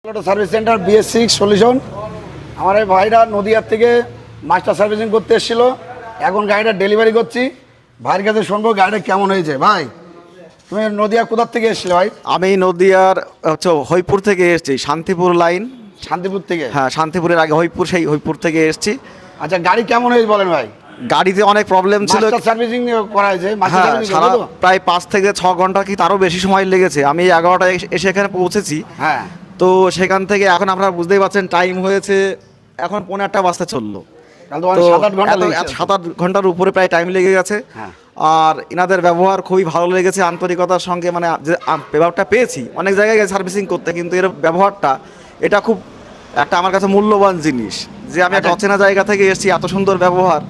Service centre BS6 solution. আমার এই ভাইরা নদিয়ার থেকে মাস্টার সার্ভিসিং করতে এসেছিল, এখন গাড়িটা ডেলিভারি করছি। ভাইয়ের কাছে শুনবো গাড়িটা কেমন হয়েছে। ভাই তুমি নদিয়া কোথার থেকে এসেছিলে ভাই? আমি নদিয়ার হইপুর থেকে এসেছি, শান্তিপুর লাইন। শান্তিপুর থেকে? হ্যাঁ, শান্তিপুরের আগে হইপুর, সেই হইপুর থেকে এসেছি। আচ্ছা, গাড়ি কেমন হয়েছে বলেন ভাই? গাড়িতে অনেক প্রবলেম ছিল। মাস্টার সার্ভিসিং করা হয়েছে? হ্যাঁ, সারা প্রায় 5 থেকে 6 ঘন্টা কি তারও বেশি সময় লেগেছে। আমি 11টায় এসে এখানে পৌঁছেছি। হ্যাঁ, তো সেখান থেকে এখন আপনারা বুঝতেই পারছেন টাইম হয়েছে এখন 1:15 বাজতে চললো। তো 7-8 ঘন্টার উপরে প্রায় টাইম লেগে গেছে। হ্যাঁ। আর ইনাদের ব্যবহার খুবই ভালো লেগেছে, আন্তরিকতার সঙ্গে। মানে যে ব্যবহারটা পেয়েছি, অনেক জায়গায় গেছে সার্ভিসিং করতে, কিন্তু এর ব্যবহারটা এটা খুব একটা আমার কাছে মূল্যবান জিনিস, যে আমি একটা অচেনা জায়গা থেকে এসেছি, এত সুন্দর ব্যবহার,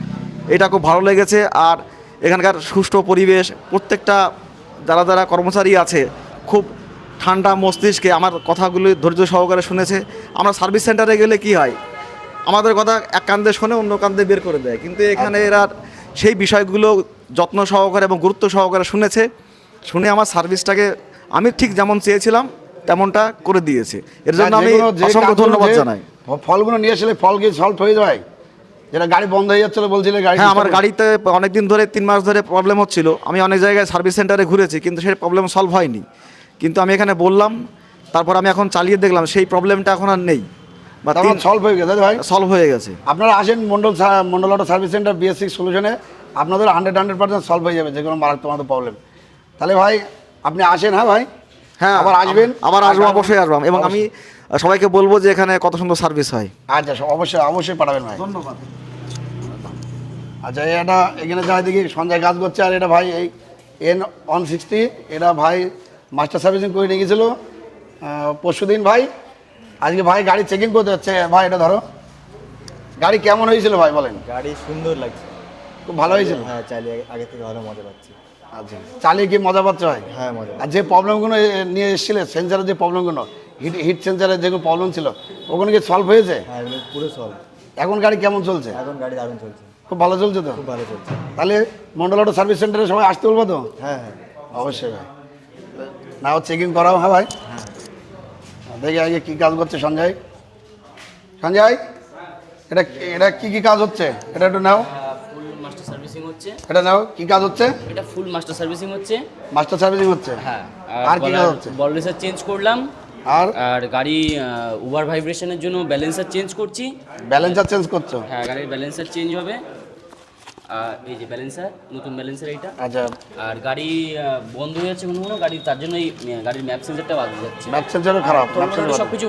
এটা খুব ভালো লেগেছে। আর এখানকার সুষ্ঠু পরিবেশ, প্রত্যেকটা যারা যারা কর্মচারী আছে খুব ঠান্ডা মস্তিষ্কে আমার কথাগুলি ধৈর্য সহকারে শুনেছে। আমরা সার্ভিস সেন্টারে গেলে কি হয়, আমাদের কথা এক কান্দে শোনে, অন্য কান্দে বের করে দেয়, কিন্তু এখানে এরা সেই বিষয়গুলো যত্ন সহকারে এবং গুরুত্ব সহকারে শুনে আমার সার্ভিসটাকে আমি ঠিক যেমন চেয়েছিলাম তেমনটা করে দিয়েছে। এর জন্য আমি অসংখ্য ধন্যবাদ জানাই। ফলগুলো নিয়ে আসলে ফল কি সলভ হয়ে যায়? যেটা গাড়ি বন্ধ হয়ে যাচ্ছিল বলছিলে গাড়ি? হ্যাঁ, আমার গাড়িতে অনেকদিন ধরে 3 মাস ধরে প্রবলেম হচ্ছিল। আমি অনেক জায়গায় সার্ভিস সেন্টারে ঘুরেছি, কিন্তু সেই প্রবলেম সলভ হয়নি। কিন্তু আমি এখানে বললাম, তারপর আমি এখন চালিয়ে দেখলাম সেই প্রবলেমটা এখন আর নেই, বা সলভ হয়ে গেছে ভাই? সলভ হয়ে গেছে। আপনারা আসেন Mondal auto service centre BS6 সলিউশনে, আপনাদের 100% সলভ হয়ে যাবে যে কোনো মারাত্মক প্রবলেম। তাহলে ভাই আপনি আসেন। হ্যাঁ ভাই, হ্যাঁ, আবার আসবেন? আবার আসবো, অবশ্যই আসবো। এবং আমি সবাইকে বলবো যে এখানে কত সুন্দর সার্ভিস হয়। আচ্ছা, অবশ্যই পাঠাবেন ভাই। ধন্যবাদ। আচ্ছা, এটা এখানে যাই দেখি সঞ্জয় কাজ করছে। আর এটা ভাই এই N160, এটা ভাই মাস্টার সার্ভিসিং করে নিয়ে গেছিলো পরশুদিন। ভাই আজকে ভাই গাড়ি চেকিং করতে হচ্ছে। ভাই এটা ধরো, গাড়ি কেমন হয়েছিল ভাই বলেন? গাড়ি সুন্দর লাগছে, খুব ভালো হয়েছিল? হ্যাঁ, চালিয়ে আগে থেকে ভালো মজা পাচ্ছি। আচ্ছা, চালিয়ে কি মজা পাচ্ছ ভাই? হ্যাঁ, মজা। আর যে প্রবলেমগুলো নিয়ে এসেছিলে, সেন্সারের যে প্রবলেমগুলো, হিট সেন্সারের যেগুলো প্রবলেম ছিল, ওগুলো কি সলভ হয়েছে? হ্যাঁ, এগুলো পুরো সলভ। এখন গাড়ি কেমন চলছে? এখন গাড়ি দারুণ চলছে, খুব ভালো চলছে তো? খুব ভালো চলছে। তাহলে মন্ডল অটো সার্ভিস সেন্টারে সবাই আসতে বলবো তো? হ্যাঁ হ্যাঁ, অবশ্যই ভাই। না ও চেকিং করাও। হ্যাঁ ভাই, দেখি আগে কী কাজ করছে সঞ্জয়। এটা এটা কি কাজ হচ্ছে? এটা একটু নাও। ফুল মাস্টার সার্ভিসিং হচ্ছে। এটা নাও, কি কাজ হচ্ছে? এটা ফুল মাস্টার সার্ভিসিং হচ্ছে। মাস্টার সার্ভিসিং হচ্ছে? হ্যাঁ। আর কি কাজ হচ্ছে? বল রেসার চেঞ্জ করলাম। আর গাড়ি ওভার ভাইব্রেশনের জন্য ব্যালেন্সার চেঞ্জ করছি। ব্যালেন্সার চেঞ্জ করছো? হ্যাঁ, গাড়ির ব্যালেন্সার চেঞ্জ হবে। এই যে ব্যালেন্সার, নতুন ব্যালেন্সার এইটা। আচ্ছা। আর গাড়ি বন্ধ হয়ে যাচ্ছে কোনো গাড়ি, তার জন্য এই গাড়ির ম্যাপ সেন্সারটা বাদ যাচ্ছে। ম্যাপ সেন্সারও খারাপ? সব কিছু